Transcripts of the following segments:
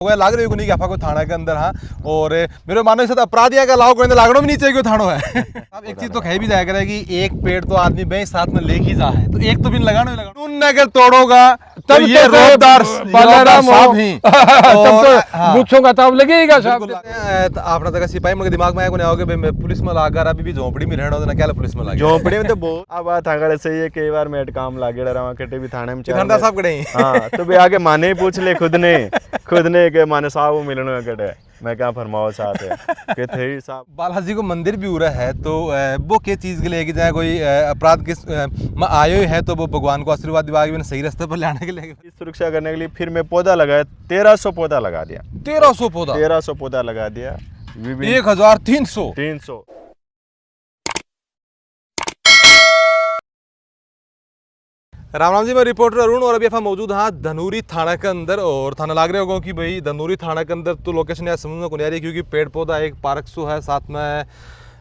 लाग रही नहीं कि आपको थाना के अंदर। हाँ, और मेरे मानो इस अपराधिया का लाओ कोई लागणो भी नहीं चाहिए थानो है। अब एक चीज तो कह भी जाया करे कि एक पेड़ तो आदमी बे साथ में ले ही जा है, तो एक तो भी लगाना लगाना अगर तोड़ोगा तब तो ये रोबदार साहब ही तब तो गुच्छों का ताव लगेगा साहब। अपना तक सिपाही मेरे दिमाग में आया कोने आओगे मैं पुलिस में लाकर अभी भी झोपड़ी में रहना होता ना, क्या पुलिस में लागे झोपड़ी में तो बहुत अब बात आगड़ से ये कई बार मेट काम लागे रहा कटे भी थाने में ठंडा साहब कड़े। हाँ तो भी आगे माने ही पूछ ले खुद ने के माने साहब वो मिलने में कटे मैं क्या फरमाओ साथ है कि थे साहब। बालाजी को मंदिर भी उरा है तो वो क्या चीज़ के लिए कि चाहे कोई अपराध किस आयो है तो वो भगवान को आशीर्वाद दिवा सही रास्ते पर लाने के लिए सुरक्षा करने के लिए फिर मैं पौधा लगाया 1300 पौधा लगा दिया। 1300 पौधा लगा दिया 1300। राम राम जी, मैं रिपोर्टर अरुण और अभी आप मौजूद हाँ धनूरी थाना के अंदर। और थाना लाग रहे होगा कि भाई धनूरी थाना के अंदर तो लोकेशन यार समझ में को नहीं आ रही क्योंकि पेड़ पौधा एक पार्क सो है, साथ में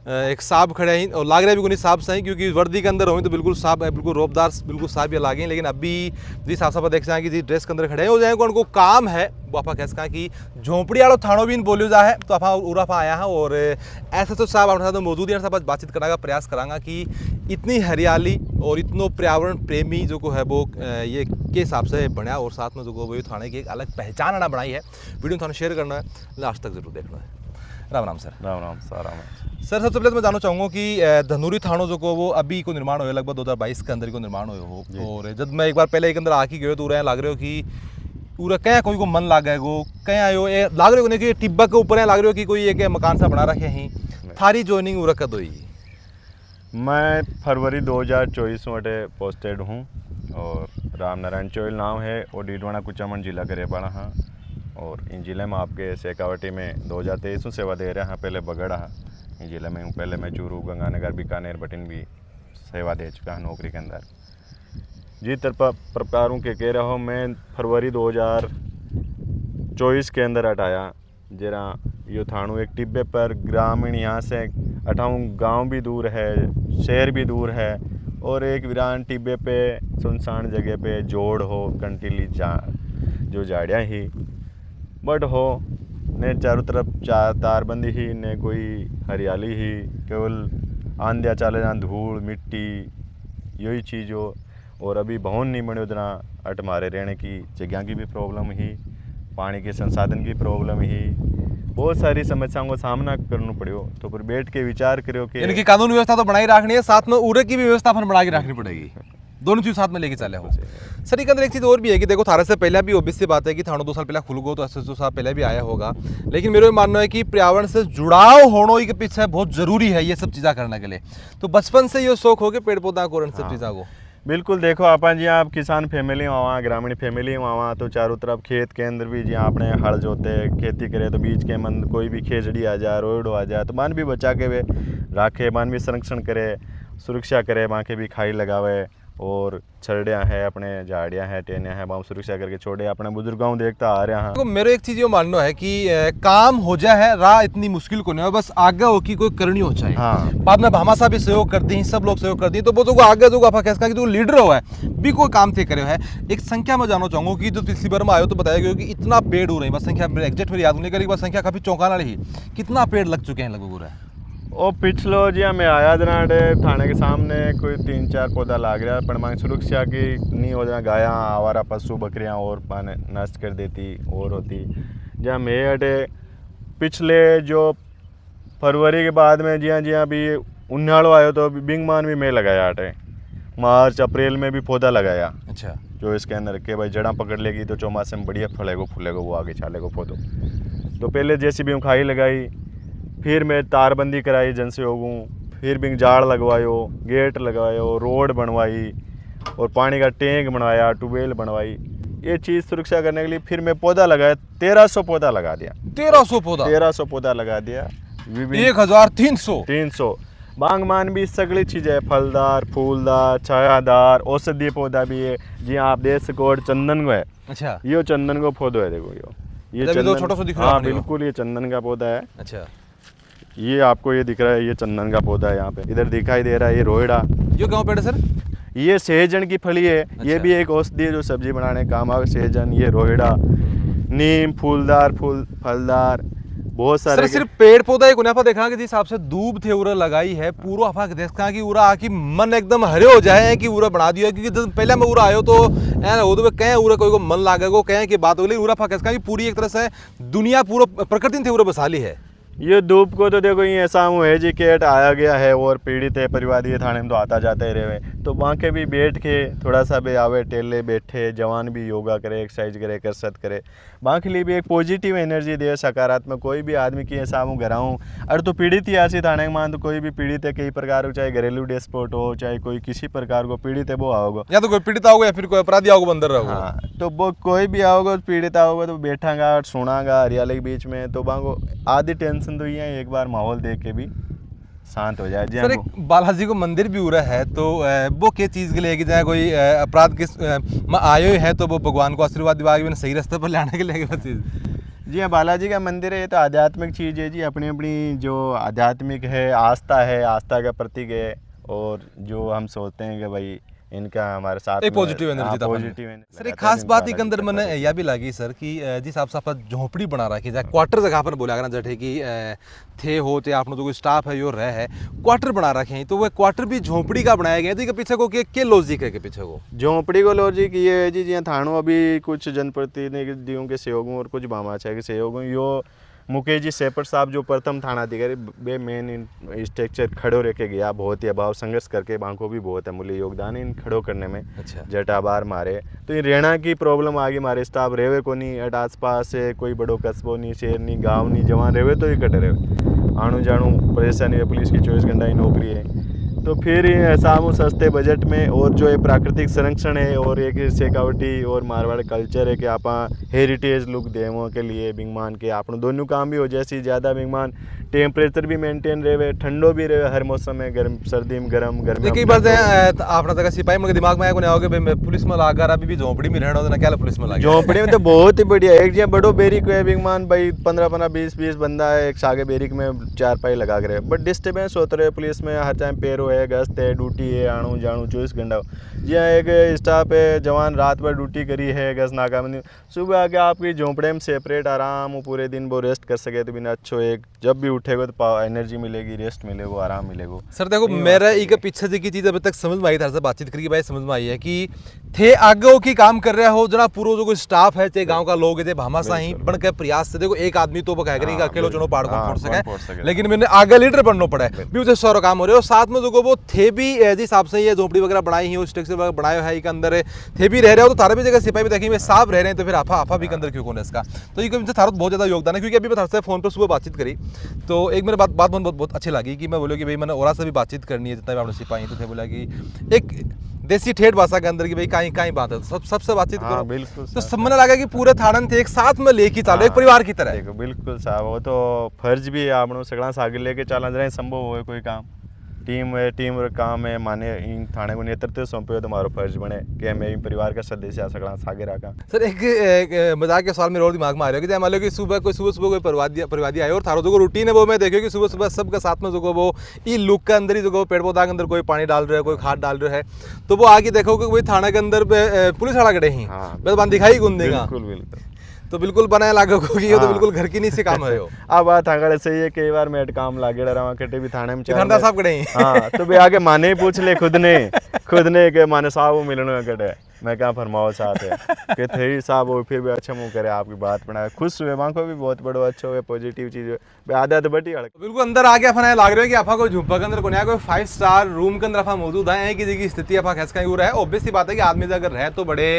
एक सांप खड़े हैं और लाग रहे भी कोई सांप सही क्योंकि वर्दी के अंदर हो तो बिल्कुल सांप है, बिल्कुल रोबदार बिल्कुल सांप ये लागे। लेकिन अभी जी साफ साफ देख सकें कि जी ड्रेस के अंदर खड़े हो जाए उनको काम है वो आप कह सकें कि झोंपड़ी वालों थानों भी बोलियो जा है तो आप उराफा आया है। और ऐसे तो साहब अपने साथ मौजूद है, सब बातचीत करने का प्रयास करांगा कि इतनी हरियाली और इतनो पर्यावरण प्रेमी जो को है वो ये के हिसाब से बनया और साथ में जो को वो थाने की एक अलग पहचान आना बनाई है। वीडियो थाने शेयर करना है, लास्ट तक जरूर देखना है। Ram Ram sir. Ram Ram sir. Sir सबसे पहले तो मैं जानना चाहूँगा कि धनूरी थानों जो को वो अभी को निर्माण हुआ लगभग 2022 के अंदर को निर्माण हुए हो। और जब मैं एक बार पहले एक अंदर आके गए तो उरा लाग रहे हो कि पूरा क्या कोई को मन लाग गए गो क्या आयो ये लाग रहे हो कि टिब्बा के ऊपर लाग रहे हो कि कोई एक मकान सा बना रखे हैं। थारी ज्वाइनिंग उरा कद हुई? मैं फरवरी 2024 में पोस्टेड हूँ और राम नारायण चोइल नाम है और डीडवाना कुचामन जिला के रेबाड़ा हाँ। और इन जिले में आपके शेखावटी में 2023 में सेवा दे रहे हैं, पहले बगड़ा हाँ इन जिले में हूँ। पहले मैं चूरू गंगानगर बीकानेर बटिन भी सेवा दे चुका हूँ नौकरी के अंदर। जी प्रकारों के कह रहा हूँ मैं फरवरी 2024 के अंदर हटाया जरा यो थानू एक टिब्बे पर ग्रामीण यहाँ से अठाऊँ गांव भी दूर है, शहर भी दूर है और एक वीरान टिब्बे पे सुनसान जगह पे जोड़ हो कंटीली जो झाड़ियाँ ही बट हो ने चारों तरफ तारबंदी ही ने कोई हरियाली ही केवल आंधिया चाले जहाँ धूल मिट्टी यही चीज़ हो। और अभी भवन नहीं बने उतना अट मारे रहने की जगह की भी प्रॉब्लम ही, पानी के संसाधन की प्रॉब्लम ही, बहुत सारी समस्याओं का सामना करना पड़ेगा। तो फिर बैठ के विचार करो कि यानी कि कानून व्यवस्था तो बनाई रखनी है, साथ में उरे की भी व्यवस्था अपन बना के रखनी पड़ेगी, दोनों चीज साथ में लेके चले हो। सर एक अंदर एक चीज़ और भी है कि देखो थाने से पहले भी ऑब्वियस सी बात है कि थानों 2 साल पहले खुल गो तो ऐसे 2 साल पहले भी आया होगा। लेकिन मेरा मानना है कि पर्यावरण से जुड़ाव होना के पीछे बहुत जरूरी है ये सब चीज़ा करने के लिए। तो बचपन से ये शौक हो गया पेड़ पौधा को सब चीज़ा को? बिल्कुल देखो अपन जी आप किसान फैमिली वहाँ ग्रामीण फैमिली वहाँ तो चारों तरफ खेत के अंदर भी जी आपने हल जोते खेती करे तो बीच के मन कोई भी खेजड़ी आ जाए रोड आ जाए तो मान भी बचा के वे राखे, मान भी संरक्षण करे, सुरक्षा करे, वहाँ के भी खाई लगावे और छड़ियाँ हैं अपने झाड़ियाँ हैं टेनियाँ हैं वहाँ सुरक्षा करके छोड़े अपने बुजुर्गों देखता आ रहे हैं। तो मेरा एक चीज़ ये मानना है कि काम हो जाए है राह इतनी मुश्किल को नहीं है, बस आगे हो कि कोई करनी हो चाहिए। हाँ। बाद में हमारा भी सहयोग करती हैं, सब लोग सहयोग करती हैं तो वो तो आगे जो आप कह कि लीडर हो है भी कोई काम थे करे है। एक संख्या में जानना चाहूँगा कि जो पिछली बार में आयो तो बताया गया कि इतना पेड़ हो रही है, संख्या एग्जैक्ट मेरी याद नहीं करी, संख्या काफ़ी चौंकाने वाली ही। कितना पेड़ लग चुके हैं लगभग? वो पिछलो जी मैं आया जनाडे थाने के सामने कोई 3-4 पौधा लाग रहा पर मांग सुरक्षा की नहीं हो जाए, गाया आवारा पशु बकरियां और पाने नष्ट कर देती और होती। जहाँ मैं अटे पिछले जो फरवरी के बाद में जी अभी उन्हाड़ो आयो तो बिंगमान भी मैं लगाया अटे, मार्च अप्रैल में भी पौधा लगाया। अच्छा। जो इसके अंदर के भाई जड़ा पकड़ लेगी तो चौमासे में बढ़िया फलेगो फूलेगो वो आगे चालेगो पौधो। तो पहले जैसी भी खाई लगाई, फिर मैं तारबंदी कराई जनसहयोगों, फिर भी झाड़ लगवायो, गेट लगवायो, रोड बनवाई और पानी का टैंक बनवाया, ट्यूबवेल बनवाई। ये चीज़ सुरक्षा करने के लिए फिर मैं पौधा लगाया, 1300 पौधा लगा दिया। 1300 पौधा लगा दिया। 1300 बागमान भी सगली चीज़ें फलदार, फूलदार, छायादार, औषधीय पौधा भी है जी आप देख सको। चंदन को है। अच्छा। ये चंदन को पौधा है, देखो ये चंदन, छोटा सा दिख रहा है। हाँ बिल्कुल ये चंदन का पौधा है। अच्छा। ये आपको ये दिख रहा है, ये चंदन का पौधा है। यहाँ पे इधर दिखाई दे रहा है ये रोहिड़ा। ये कहाँ पेड़ है सर? ये सहजन की फली है। अच्छा। ये भी एक औषधि जो सब्जी बनाने काम आवे, सहजन, ये रोहिड़ा, नीम फूलदार फलदार बहुत सर सारे सिर्फ पेड़ पौधा एक उन्हें देखा कि जिस हिसाब से दूब थे उरा लगाई है पूरा अफा देखा कि उरा आकी मन एकदम हरे हो जाए कि उरा बना दिया क्योंकि जब पहले मैं उरा आयो तो ऐसा हो तो कहें उरा कोई को मन लागे को कहें कि बात हो गई उरा फा कि पूरी एक तरह से दुनिया पूरा प्रकृति थे उरा बसाली है। ये धूप को तो देखो ये ऐसा है जी केट आया गया है और पीड़ित है परिवार ये थाने में तो आता जाता ही रहे तो वहाँ के भी बैठ के थोड़ा सा भी आवे टेले बैठे जवान भी योगा करे एक्सरसाइज करे कसरत करे वहाँ के लिए भी एक पॉजिटिव एनर्जी दे सकारात्मक कोई भी आदमी की ऐसा हूँ घर आऊँ अरे तो पीड़ित ही ऐसी थाने में मान तो कोई भी पीड़ित है कई प्रकार हो चाहे घरेलू डेस्पोट हो चाहे कोई किसी प्रकार को पीड़ित है वो आओगे या तो कोई पीड़ित आओगे या फिर कोई अपराधी आओगे अंदर रहोगे। हाँ तो वो कोई भी आओगे पीड़ित आओगे तो बैठागा सुनागा हरियाली के बीच में तो वहाँ को आधी टेंशन तो ये एक बार माहौल देख के भी शांत हो जाए। सर एक बालाजी को मंदिर भी उरा है तो वो क्या चीज़ के लिए कि चाहे कोई अपराध के आयो है तो वो भगवान को आशीर्वाद दिवा सही रास्ते पर लाने के लिए चीज़। जी हाँ बालाजी का मंदिर है ये तो आध्यात्मिक चीज़ है जी अपनी अपनी जो आध्यात्मिक है आस्था का प्रतीक है और जो हम सोचते हैं कि भाई इनका हमारे साथ एक पॉजिटिव एनर्जी था पॉजिटिव एनर्जी। सर एक खास बात के अंदर मैंने यह भी लगी सर कि जिस हिसाब से आप झोपड़ी बना रखी जाए क्वार्टर जगह पर बोला करना जठे कि थे होते आपने तो कोई स्टाफ है जो रह है क्वार्टर बना रखे हैं तो वह क्वार्टर भी झोपड़ी का बनाया गया है पीछे को क्या लॉजिक है के पीछे को झोपड़ी को लॉजिक ये है जी जी थानों अभी कुछ जनप्रतिनिधियों के सहयोगों और कुछ बामाचा के सहयोगों यो मुकेश जी सेपर साहब जो प्रथम थाना अधिकारी वे मेन स्ट्रक्चर खड़ो रह के गया बहुत ही अभाव संघर्ष करके बांको भी बहुत अमूल्य योगदान है इन खड़ो करने में। अच्छा जटाबार मारे तो ये रेणा की प्रॉब्लम आ गई मारे स्टाफ रेवे को नहीं अट आस पास से कोई बड़ो कस्बों नहीं शहर नहीं गाँव नहीं जवान रेवे तो ही कटे रहे आणु जाणु परेशानी है पुलिस की 24 घंटा की नौकरी है तो फिर सामू सस्ते बजट में और जो है प्राकृतिक संरक्षण है और एक शेखावटी और मारवाड़ कल्चर है कि आप हेरिटेज लुक देवों के लिए बिंगमान के आप दोनों काम भी हो जैसी ज़्यादा बिंगमान टेम्परेचर भी मेंटेन रहे ठंडो भी रहे हर मौसम में गर्म सर्दी में गर्म गर्मी कई बार आपने जगह सिपाही मेरे दिमाग में आया को नहीं आओगे भाई पुलिस में लाकर अभी भी झोपड़ी में रहना होता क्या पुलिस में लगा झोपड़ी में तो बहुत ही बढ़िया एक जगह बड़ो बेरिक है बिंगमान भाई 15-20 बंदा है एक सागे बेरिक में 4 पाई लगा कर बट डिस्टर्बेंस होते रहे पुलिस में हर टाइम पैरो है गश्त है ड्यूटी है आणु जाणु 24 घंटा जी हाँ एक स्टाफ है जवान रात भर ड्यूटी करी है गश्त नाका में सुबह आके आपकी झोंपड़े में सेपरेट आराम पूरे दिन वो रेस्ट कर सके तो बिना अच्छो एक जब भी उठेगा तो एनर्जी मिलेगी रेस्ट मिलेगा आराम मिलेगा। सर देखो मेरा एक पीछे जी की चीज़ अभी तक समझ में आई था से बातचीत करके भाई समझ में आई है कि थे आगे की काम कर रहे हो जना पूरा जो कोई स्टाफ है चाहे गांव का लोग है चाहे भामा साही बन के प्रयास से देखो एक आदमी तो कह करें अकेलो चुनो पहाड़ को फोड़ सके लेकिन मैंने आगे लीडर बनना पड़ा है भी उसे सारा काम हो रहे हो साथ में जो वो थे भी जिस हिसाब से ये झोपड़ी वगैरह बनाई है स्ट्रक्चर वगैरह बनाया है अंदर थे भी रह रहे हो तो थारे भी जगह सिपाही भी देखेंगे साफ रह रहे हैं तो फिर आफा भी के अंदर क्यों कौन है इसका तो ये थारा बहुत ज़्यादा योगदान है क्योंकि अभी मैं थारे फोन पर सुबह बातचीत करी तो एक मेरे बात बहुत अच्छी लगी कि मैं बोलो कि भाई मैंने और से भी बातचीत करनी है जितना भी आपने सिपाही तो थे बोला कि एक देसी ठेठ भाषा के अंदर की भाई कहीं बात है सबसे बातचीत करो बिल्कुल तो सब मैंने लगा कि पूरे थाना थे एक साथ में लेके चालो एक परिवार की तरह देखो बिल्कुल साहब वो तो फर्ज भी है आपने सगड़ा आगे लेके चलना रहे संभव हो कोई काम टीम और काम है माने इन थाने को नेतृत्व सौंपे हो तो हमारा फर्ज बने कि मैं इन परिवार का सदस्य सगड़ा आगे रखा। सर एक मजाक के सवाल मेरे और दिमाग में आ रहा है कि मान लो कि सुबह कोई परिवादी आए और थारो जो रूटीन है वो मैं देखो कि सुबह सबके साथ में जो वो ई लुक के अंदर ही जो पेड़ पौधा के अंदर कोई पानी डाल रहा है कोई खाद डाल रहा है तो वो आगे देखो कि वही थाना के अंदर पुलिस वाला खड़े ही बस दिखाई गुन देगा बिल्कुल तो बिल्कुल बनाया लागो कि ये तो बिल्कुल घर की नहीं से काम है हो अब बात आगे सही है कई बार मेट काम लागे रहा कटे भी थाने में ठंडा साहब कटे हाँ तो भाई आगे माने ही पूछ ले खुद ने के माने साहब वो मिलने कटे मैं क्या फरमाओ साथ है कि थे ही साहब वो फिर भी अच्छा मुँह करे आपकी बात बनाए खुश हुए वहाँ को भी बहुत बड़ो अच्छा हुए पॉजिटिव चीज़ आदत बटी बिल्कुल अंदर आगे अपना लाग रहे हो कि आपा कोई झुंपा के अंदर कोई 5 स्टार रूम के अंदर आप मौजूद है कि जगह स्थिति आप खैस का है ऑब्वियस सी बात है कि आदमी अगर रहे तो बड़े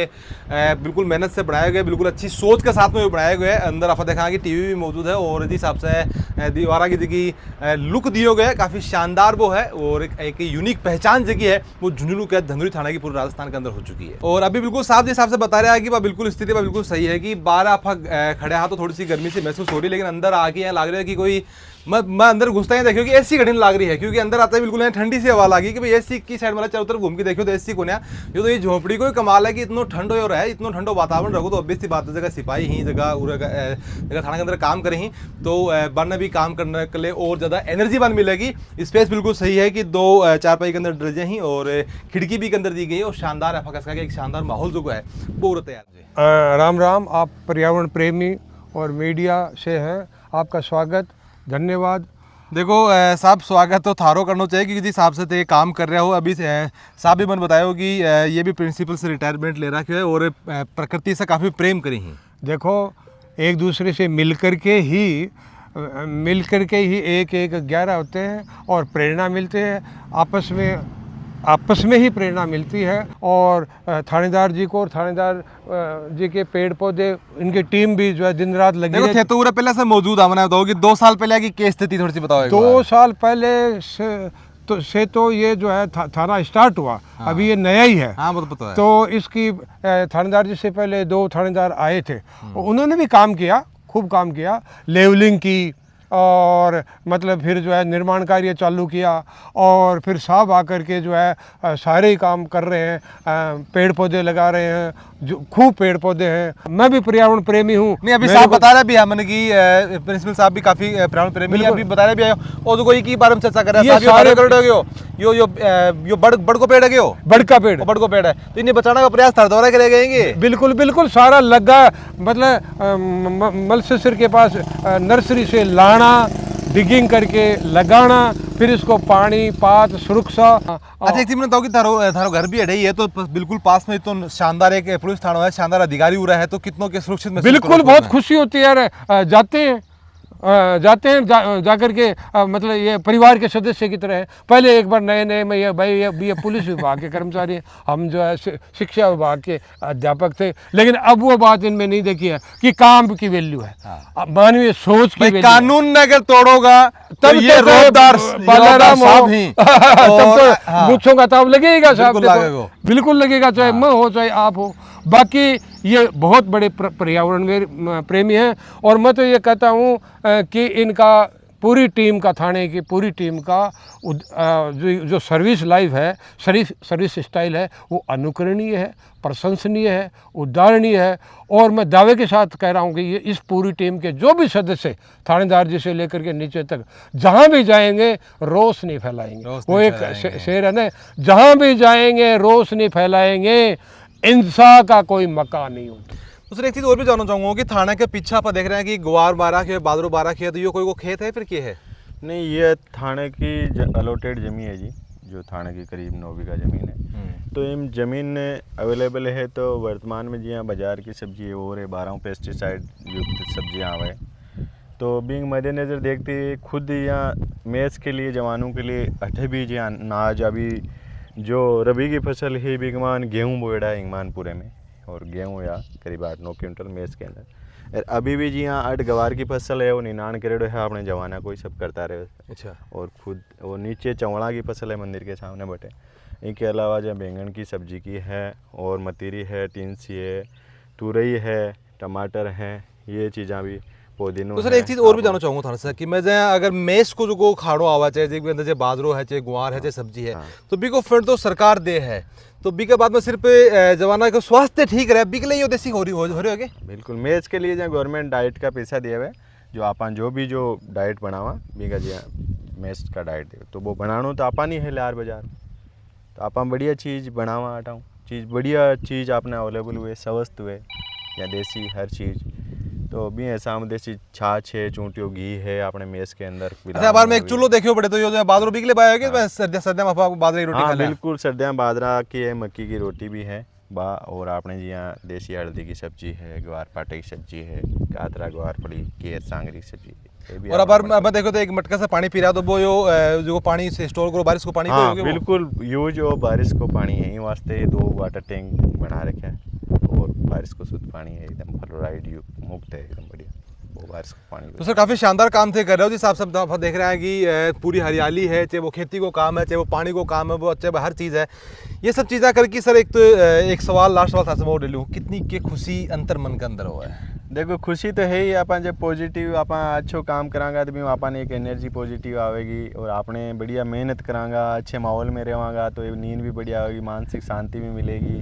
बिल्कुल मेहनत से बनाए गए बिल्कुल अच्छी सोच के साथ में बनाए गए अंदर आप देखा कि टीवी भी मौजूद है और जिस हिसाब से दीवारा की जगह लुक दिए गए काफ़ी शानदार वो है और एक यूनिक पहचान जगह है वो झुंझुनू के धनुरी थाना की पूरे राजस्थान के अंदर हो चुकी है और अभी बिल्कुल साफ हिसाब से बता रहा है कि वह बिल्कुल स्थिति बिल्कुल सही है कि 12 आप खड़े हाथ तो थोड़ी सी गर्मी से महसूस हो रही है लेकिन अंदर आके यहाँ लग रहा है कि कोई मैं अंदर घुसता ही देखियो कि एसी घटने लग रही है क्योंकि अंदर आता है बिल्कुल ठंडी सी हवा लगी कि भाई एसी की साइड वाला चारों तरफ घूम के देखियो तो एसी को ना ये तो ये झोपड़ी को कमाल है कि इतना ठंड हो रहा है इतना ठंडो वातावरण रखो तो ऑब्वियस सी बात है जगह सिपाही ही जगह थाना के अंदर काम करे ही तो बनने भी काम करने के लिए और ज़्यादा एनर्जी वन मिलेगी। स्पेस बिल्कुल सही है कि 2 चारपाई के अंदर ड्रेजें ही और खिड़की भी के अंदर दी गई है और शानदार एफएकएस का एक शानदार माहौल जो है वो तैयार है। राम राम, आप पर्यावरण प्रेमी और मीडिया से हैं, आपका स्वागत, धन्यवाद। देखो साहब स्वागत तो थारो करना चाहिए क्योंकि जिस हिसाब से तो ये काम कर रहे हो अभी साहब भी मन बतायो कि ये भी प्रिंसिपल से रिटायरमेंट ले रखा है और प्रकृति से काफ़ी प्रेम करी हैं। देखो, एक दूसरे से मिल कर के ही एक 11 होते हैं और प्रेरणा मिलते हैं, आपस में ही प्रेरणा मिलती है। और थानेदार जी को और थानेदार जी के पेड़ पौधे, इनकी टीम भी जो है दिन रात लगी देखो थे तो पूरा पहले से मौजूद आना बताओ कि 2 साल पहले की केस स्थिति थोड़ी सी बताओ। 2 साल पहले से तो ये जो है थाना स्टार्ट हुआ। हाँ। अभी ये नया ही है। हाँ, वो तो पता है। तो इसकी थानेदार जी से पहले 2 थानेदार आए थे, उन्होंने भी काम किया, खूब काम किया, लेवलिंग की और मतलब फिर जो है निर्माण कार्य चालू किया। और फिर साहब आकर के जो है सारे ही काम कर रहे हैं, पेड़ पौधे लगा रहे हैं, जो खूब पेड़ पौधे हैं। मैं भी पर्यावरण प्रेमी हूँ। नहीं, अभी साहब बता रहे भी है मैंने कि प्रिंसिपल साहब भी काफी पर्यावरण प्रेमी है, अभी बता रहे भी आयो और जो कोई की बारे में चर्चा कर रहा है साहब, सारे करोड़ हो गयो यो बड़ को पेड़ है गयो, बड़ का पेड़ है तो इन्हें बचाने का प्रयास थर दौरा करे गएंगे। बिल्कुल सारा लगा, मतलब मलसेसर के पास नर्सरी से लाना, डिगिंग करके लगाना, फिर इसको पानी पात सुरक्षा। अच्छा, एक चीज मैं बताऊँ कि थारो घर भी अड़े ही है तो बिल्कुल पास में तो शानदार एक पुलिस थाना है, शानदार अधिकारी हो रहा है, तो कितनों के सुरक्षित महसूस बिल्कुल बहुत खुशी होती है यार। जाते हैं जाकर के मतलब ये परिवार के सदस्य की तरह है। पहले एक बार नए में ये पुलिस विभाग के कर्मचारी हैं, हम जो है शिक्षा विभाग के अध्यापक थे, लेकिन अब वो बात इनमें नहीं देखी है कि काम की वैल्यू है। हाँ। मानवीय सोच की वैल्यू। कानून अगर तोड़ोगा तब ये रोबदार साहब ही तब तो मुझों का ताव लगेगा साहब, बिल्कुल लगेगा, चाहे मैं हो चाहे आप हो। बाकी ये बहुत बड़े पर्यावरण प्रेमी हैं और मैं तो ये कहता हूँ कि इनका पूरी टीम का, थाने की पूरी टीम का जो सर्विस लाइफ है, सर्विस स्टाइल है, वो अनुकरणीय है, प्रशंसनीय है, उदाहरणीय है। और मैं दावे के साथ कह रहा हूँ कि ये इस पूरी टीम के जो भी सदस्य, थानेदार जी से लेकर के नीचे तक, जहाँ भी जाएंगे रोशनी फैलाएंगे। वो एक शेर है ना, जहाँ भी जाएंगे रोशनी फैलाएंगे, इंसान का कोई मकान नहीं होता। दूसरी एक चीज़ और भी जानना चाहूँगा कि थाना के पीछे आप देख रहे हैं कि गुआर 12 खेत, बादरू 12 खेत, ये कोई खेत है फिर क्या है? नहीं, ये थाने की अलॉटेड ज़मीन है जी, जो थाने की करीब 9 बीघा ज़मीन है। तो इन ज़मीन अवेलेबल है तो वर्तमान में जी यहाँ बाज़ार की सब्जी और है 12 पेस्टिसाइड युक्त सब्जियाँ आवे, तो बिंग मद्देनज़र देखते खुद यहाँ मैच के लिए, जवानों के लिए अठे बीज यहाँ अनाज, अभी जो रबी की फसल है बिगमान गेहूँ बोएड़ा है इंगमानपुरे में, और गेहूँ या करीब 8-9 क्विंटल मेज के अंदर। अभी भी जी यहाँ 8 गवार की फसल है, वो 99 करेड़ो है, अपने जवाना कोई सब करता रहे। अच्छा। और खुद वो नीचे चौड़ा की फसल है मंदिर के सामने बटे। इनके अलावा जो बैंगन की सब्जी की है और मतीरी है, टिंसी है, तुरई है, टमाटर हैं, ये चीज़ें भी पुदीनो। तो सर एक चीज़ और भी जानना चाहूँगा थाना से कि मैं अगर मेस को जो खाड़ो आवा चाहे बाजरो है, चाहे गुआर है, चाहे सब्जी है, तो बी को फंड तो सरकार दे है, तो बी के बाद में सिर्फ जवाना का स्वास्थ्य ठीक रहे, बी के लिए देसी हो रही होगे। बिल्कुल, मेज के लिए जो गवर्नमेंट डाइट का पैसा दिया हुआ है, जो अपन जो डाइट बनावा बीघा जी मेज का डाइट दे, तो वो बनानो तो आपा नहीं है लार बाजार, तो आपा बढ़िया चीज़ बनावा आटाऊँ, बढ़िया चीज़ आपने अवेलेबल हुए, स्वस्थ हुए या देसी हर चीज़, तो भी ऐसा हम देसी छाछ है, चूंटियों घी है अपने मेस के अंदर। अच्छा, बार में एक चूल्हो देखियो पड़े तो यो बाजरो बिकले पाया कि सर्दियां में बाजरे की रोटी खा ले? बिल्कुल, सर्दियां बाजरा की है, मक्की की रोटी भी है और आपने जी यहाँ देसी हल्दी की सब्जी है, ग्वार पाटे की सब्जी है, कातरा ग्वार पड़ी केर सांगरी की सब्जी। और अब देखो तो एक मटका से पानी पी रहा तो वो जो पानी से स्टोर करो बारिश को पानी। हाँ बिल्कुल, यूज हो बारिश को पानी है, वास्ते 2 वाटर टैंक बना रखे हैं और बारिश को शुद्ध पानी है, एकदम फ्लोराइड मुक्त है, एकदम बढ़िया वो बारिश को पानी। तो सर काफ़ी शानदार काम थे कर रहे हो जिस हिसाब से देख रहे हैं कि पूरी हरियाली है, चाहे वो खेती को काम है, चाहे वो पानी को काम है, वो चाहे हर चीज़ है, ये सब चीज़ें करके सर एक सवाल लास्ट सवाल था से मैं ले लूँ, कितनी के खुशी अंतर मन के अंदर हुआ है? देखो, खुशी तो है ही, अपन जब पॉजिटिव अपन अच्छो काम करांगा तो भी अपन एक एनर्जी पॉजिटिव आवेगी, और आपने बढ़िया मेहनत करांगा, अच्छे माहौल में रहेगा तो नींद भी बढ़िया आएगी, मानसिक शांति भी मिलेगी,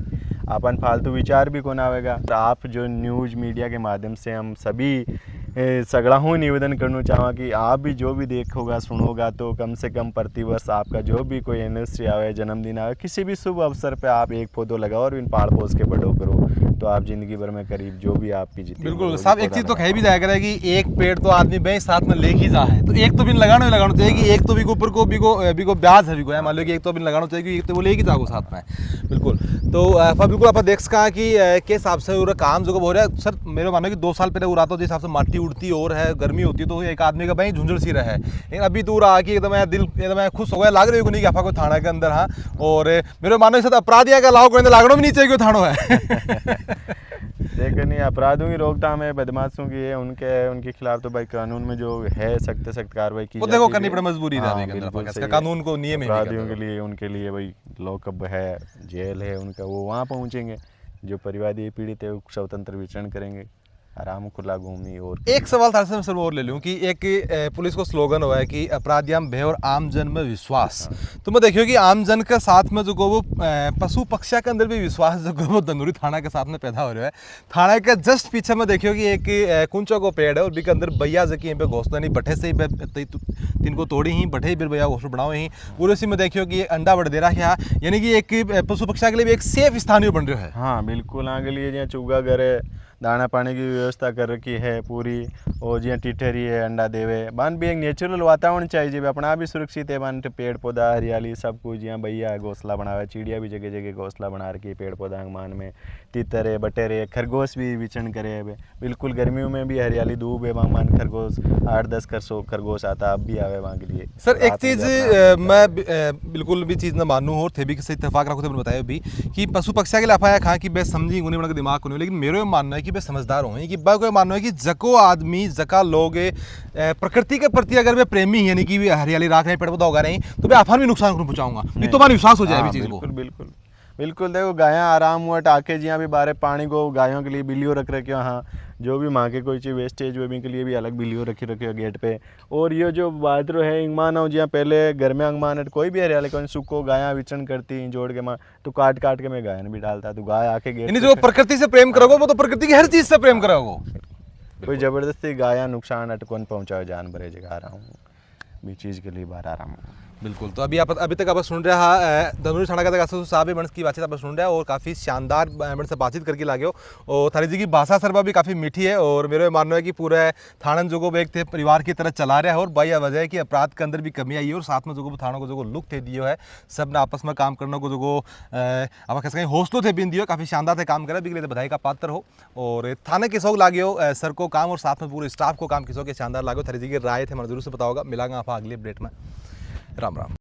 अपन फालतू विचार भी कौन आवेगा। तो आप जो न्यूज़ मीडिया के माध्यम से हम सभी सगड़ा हूँ निवेदन करना चाहूँ कि आप भी जो भी देखोगा सुनोगा तो कम से कम प्रतिवर्ष आपका जो भी कोई एनिवर्सरी आवे, जन्मदिन आवे, किसी भी शुभ अवसर पे आप एक पौधो लगाओ और इन पाड़ पोस के बड़ो करो, तो आप जिंदगी भर में करीब जो भी आपकी जितनी बिल्कुल साहब, एक चीज तो कह भी जाया करे कि एक पेड़ तो आदमी भाई साथ में ले ही जा है, तो एक तो भी लगाना ही लगाना चाहिए कि एक तो भी को ऊपर को भी को ब्याज है भी को मान लो कि एक तो भी लगाना चाहिए कि एक तो वो ले ही जाओ साथ में। बिल्कुल, तो बिल्कुल आप देख सका कि के हिसाब से पूरा काम जो हो रहा है सर, मेरे मानो कि 2 साल पहले उड़ा तो जिस हिसाब से माटी उड़ती और है गर्मी होती है तो एक आदमी का भाई झुंझुर सी रहा है, लेकिन अभी तो रहा कि एकदम दिल एकदम खुश हो गया, लाग रही हो नहीं कि आपका कोई थाना के अंदर। हाँ, और मेरे मानो के साथ अपराधिया का लाओ कोई लागणों भी नहीं चाहिए थानो है। देखो नहीं, अपराधों की रोकथाम है, बदमाशों की है, उनके खिलाफ तो भाई कानून में जो है सख्त सख्त कार्रवाई की देखो करनी पड़े, मजबूरी हाँ, बिल्कुल सही है। कानून को नियम है अपराधियों के लिए, उनके लिए भाई लॉकअप है, जेल है उनका, वो वहाँ पहुँचेंगे, जो परिवादी पीड़ित है वो स्वतंत्र विचरण करेंगे, आराम खुला घूमनी। और एक सवाल था सर और ले लूँ कि एक पुलिस को स्लोगन हुआ है कि अपराधियां भय और आम जन में विश्वास। तो मैं देखियो कि आम जन के साथ में जो को वो पशु पक्षियों के अंदर भी विश्वास जो को वो धनूरी थाना के साथ में पैदा हो रहा है। थाना के जस्ट पीछे में देखियो कि एक कुंचो को पेड़ है और के अंदर भैया जो कि घोसला नहीं बठे से ही तीन को तोड़ी ही बठे फिर भैया घोसला बनाओ ही पूरे उसी में देखियो कि अंडा बढ़ दे रहा है, यानी कि एक पशु पक्षियों के लिए भी एक सेफ स्थान बन रहा है। हाँ बिल्कुल, आगे लिए जहाँ चूगा घर है, दाना पानी की व्यवस्था कर रखी है पूरी, और जहाँ टिठरी है अंडा देवे, बान भी एक नेचुरल वातावरण चाहिए जब अपना भी सुरक्षित है, बान पेड़ पौधा हरियाली सब कुछ, जहाँ भैया घोंसला बनावे, चिड़िया भी जगह जगह घोंसला बना रखी है पेड़ पौधा मान में, तितर है, बटेरे, खरगोश भी विचरण करे, बिल्कुल गर्मियों में भी हरियाली दूब है मान, खरगोश 8-10 खरगोश आता, अब भी आवे वहाँ के लिए। सर एक चीज़ मैं बिल्कुल भी चीज़ ना मानूँ और थे भी किसी इतफाक रखो तो बताया भी कि पशु पक्षियों के लिए अफाया खा कि बस समझी उन्हें बना दिमाग को नहीं, लेकिन मेरे मानना है कि वे समझदार हों, कि बा को मानना है कि जको आदमी जका लोग प्रकृति के प्रति अगर वे प्रेमी यानी कि हरियाली राख रहे पेड़ पौधा होगा नहीं तो मैं आफान भी नुकसान को पहुंचाऊंगा, ये तो मान विश्वास हो जाए भी चीज़ को। बिल्कुल बिल्कुल बिल्कुल, देखो गायां आराम हुआ टाके जियाँ भी बारे पानी को गायों के लिए बिल्लियों रख रखे हो, हाँ जो भी माँ के कोई चीज़ वेस्टेज हुए भी के लिए भी अलग बिल्लियों रखी हो गेट पे। और ये जो बादरो है इंगमान हो जियाँ पहले घर में अंगमान कोई भी हरियाली कोई सुखो गायां विचरण करती जोड़ के माँ, तो काट काट के मैं गायन भी डालता, तो गाय आके गेट जो प्रकृति से प्रेम करोगे वो तो प्रकृति की हर चीज़ से प्रेम करोगे, कोई ज़बरदस्ती गाया नुकसान अटकन पहुँचाओ जानवर जगह आ रहा हूँ भी चीज़ के लिए बाहर आ रहा हूँ। बिल्कुल, तो अभी तक आप सुन रहा धनूरी थाना का साहब बंस की बातचीत आप सुन रहे हैं और काफ़ी शानदार बन से बातचीत करके लागे हो, और थारी जी की भाषा सरबा भी काफ़ी मीठी है, और मेरे मानना है कि पूरे थानन जो को एक थे परिवार की तरह चला रहा है, और बाई वजह है कि अपराध के अंदर भी कमी आई है, और साथ में जो थानों को जो लुक थे दियो है, सब ने आपस में काम करने को जो आप कैसे हौसलों थे बिन दियो, काफ़ी शानदार थे काम करा भी के लिए बधाई का पात्र हो, और थाने के शौक लागे हो सर को काम, और साथ में पूरे स्टाफ को काम किसों के शानदार लागे हो। थारी जी की राय थे हमारे जरूर से बताओगा, मिलांगा आप अगले अपडेट में। राम राम।